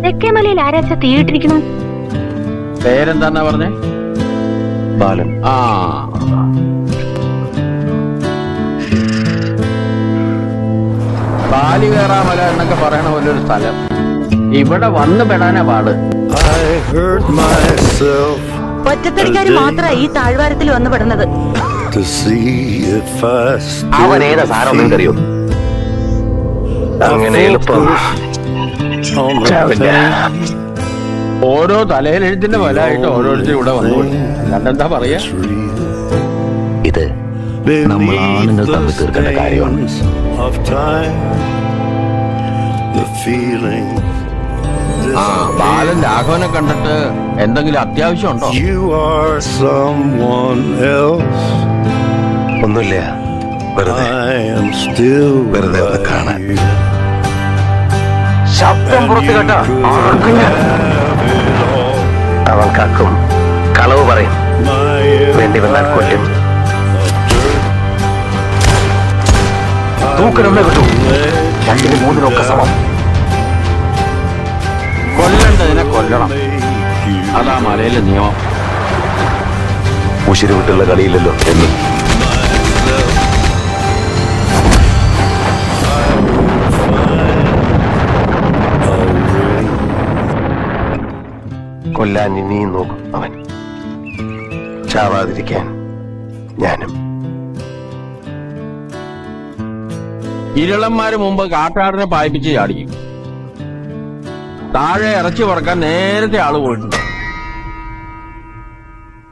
തെക്കേമലയിൽ ആരാച്ച തീയിട്ടിരിക്കണം? പേരെന്താന്നാ പറഞ്ഞേ? ബാലൻ. ആ, ബാലികേറാമല എന്നൊക്കെ പറയണ പോലൊരു സ്ഥലം. ഇവിടെ വന്ന് പെടാനാ പാട്. ഒറ്റത്തടിക്കാർ മാത്രമാണ് ഈ താഴ്വാരത്തിൽ വന്നു പെടുന്നത്. അവൻ ഏതാ സാധനം നിങ്ങൾക്കറിയോ? അങ്ങനെ എളുപ്പം ഓരോ തലയിലെഴുത്തിന്റെ ഫലമായിട്ട് ഓരോരുത്തരും ഇവിടെ വന്നു. അല്ലാണ്ടെന്താ പറയാ? ഇത് നമ്മൾ ആണുങ്ങൾ തമ്മിൽ തീർക്കേണ്ട കാര്യമാണ്. ആ, ബാലൻ രാഘവനെ കണ്ടിട്ട് എന്തെങ്കിലും അത്യാവശ്യം ഉണ്ടോ? ഒന്നുമില്ല, വെറുതെ ഒന്ന് കാണാൻ. ശബ്ദം പുറത്ത് കേട്ടാ അവൻ കക്കും, കളവ് പറയും, വേണ്ടി വന്നാൽ കൊല്ലും. തൂക്കനൊന്നേ കിട്ടൂ, 2 3 സമം. കൊല്ലണ്ടതിനെ കൊല്ലണം, അതാ മലയിലെ നിയമം. ഉശിരി വിട്ടുള്ള കളിയില്ലല്ലോ എന്നും. കൊല്ലാൻ ഇനിയും നോക്കും അവൻ, ചാവാതിരിക്കാൻ ഞാനും. ഇരുളന്മാര് മുമ്പ് കാട്ടാടിനെ പായിപ്പിച്ച് ചാടിക്കും. താഴെ ഇറച്ചി പറക്കാൻ നേരത്തെ ആള് പോയിട്ടുണ്ട്.